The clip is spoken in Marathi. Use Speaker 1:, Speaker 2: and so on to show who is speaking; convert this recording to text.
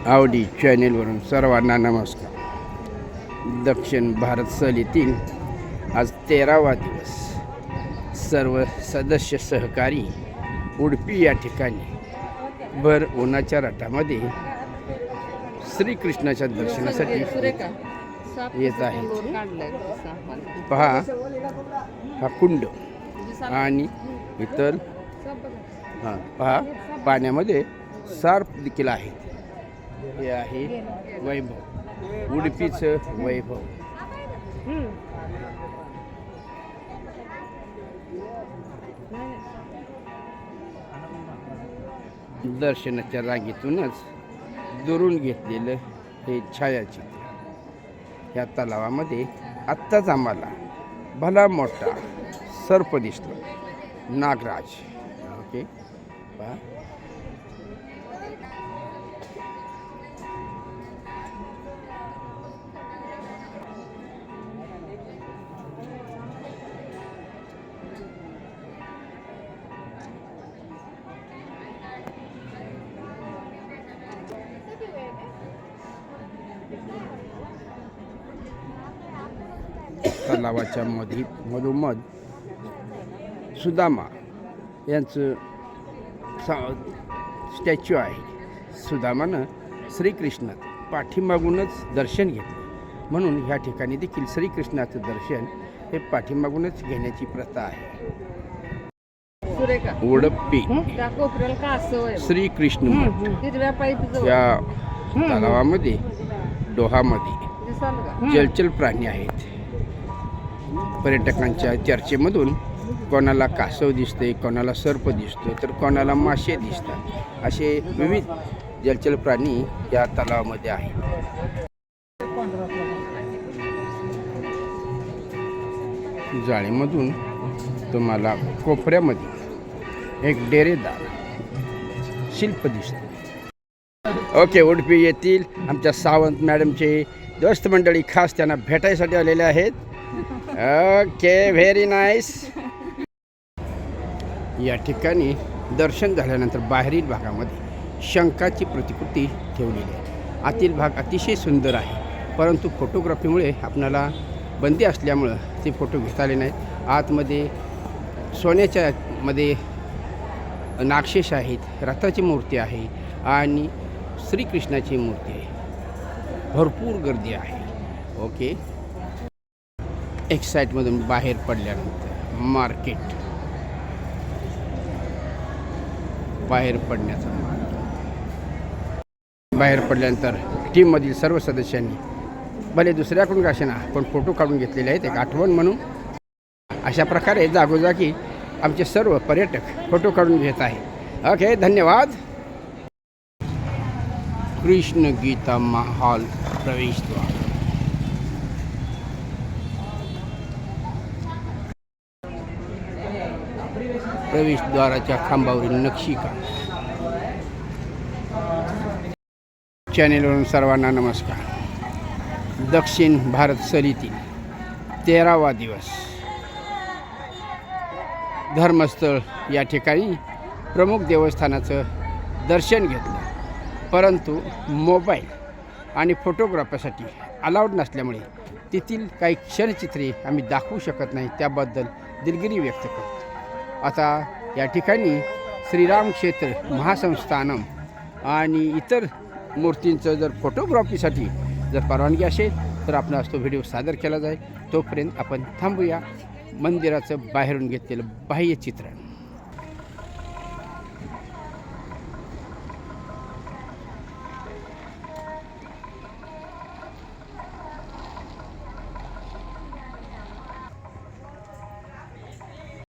Speaker 1: आवडी चॅनेलवरून सर्वांना नमस्कार. दक्षिण भारत सहलीतील आज 13वा दिवस. सर्व सदस्य सहकारी उडुपी या ठिकाणी भर उन्हाच्या रटामध्ये श्रीकृष्णाच्या दर्शनासाठी येत आहेत. पहा हा कुंड आणि इतर पहा पाण्यामध्ये सार्प देखील आहेत. हे आहे वैभव, उडुपीचं वैभव. दर्शनाच्या रांगेतूनच दुरून घेतलेलं हे छायाचित्र. या तलावामध्ये आत्ताच आम्हाला भला मोठा सर्प दिसतो, नागराज. ओके, पहा तलावाच्या मधोमध सुदामा यांचं स्टॅच्यू आहे. सुदामानं श्रीकृष्ण पाठीमागूनच दर्शन घेतलं, म्हणून ह्या ठिकाणी देखील श्रीकृष्णाचं दर्शन हे पाठीमागूनच घेण्याची प्रथा आहे. उडुपी श्रीकृष्ण या तलावामध्ये डोहामध्ये जलचर प्राणी आहेत. पर्यटकांच्या चर्चेमधून कोणाला कासव दिसते, कोणाला सर्प दिसतो, तर कोणाला मासे दिसतात. असे विविध जलचर प्राणी या तलावामध्ये आहेत. जाळीमधून तुम्हाला कोपऱ्यामध्ये एक डेरेदार शिल्प दिसते. ओके, उडुपी येथील आमच्या सावंत मॅडमचे दोस्त मंडळी खास त्यांना भेटायसाठी आलेले आहेत. Okay, very nice. या ठिकाणी दर्शन झाल्यानंतर बाहेरील भागामध्ये शंखाची प्रतिकृती ठेवलेली आहे. आतील भाग अतिशय सुंदर आहे, परंतु फोटोग्राफीमुळे आपणाला बंदी असल्यामुळं ते फोटो घेता आले नाहीत. आतमध्ये सोन्याच्या मध्ये नागशेष आहेत, रथाची मूर्ती आहे आणि श्रीकृष्णाची मूर्ती आहे. भरपूर गर्दी आहे. ओके, एक साईडमधून बाहेर पडल्यानंतर मार्केट, बाहेर पडण्याचा मार्ग. बाहेर पडल्यानंतर टीममधील सर्व सदस्यांनी भले दुसऱ्याकडून का असेना पण फोटो काढून घेतलेले आहेत, एक आठवण म्हणून. अशा प्रकारे जागोजागी आमचे सर्व पर्यटक फोटो काढून घेत आहेत. ओके, धन्यवाद. कृष्ण गीता महाल प्रवेशद्वार. प्रवेशद्वाराच्या खांबावरील नक्षीकाम. चॅनेलवरून सर्वांना नमस्कार. दक्षिण भारत सहलीतील 13वा दिवस. धर्मस्थळ या ठिकाणी प्रमुख देवस्थानाचं दर्शन घेतलं, परंतु मोबाईल आणि फोटोग्राफीसाठी अलाउड नसल्यामुळे तेथील काही क्षणचित्रे आम्ही दाखवू शकत नाही, त्याबद्दल दिलगिरी व्यक्त करतो. आता या ठिकाणी श्रीराम क्षेत्र महासंस्थानम आणि इतर मूर्तींचं जर फोटोग्राफीसाठी जर परवानगी असेल तर आपणास तो व्हिडिओ सादर केला जाईल. तोपर्यंत आपण थांबूया. मंदिराचं बाहेरून घेतलेलं बाह्य चित्रण.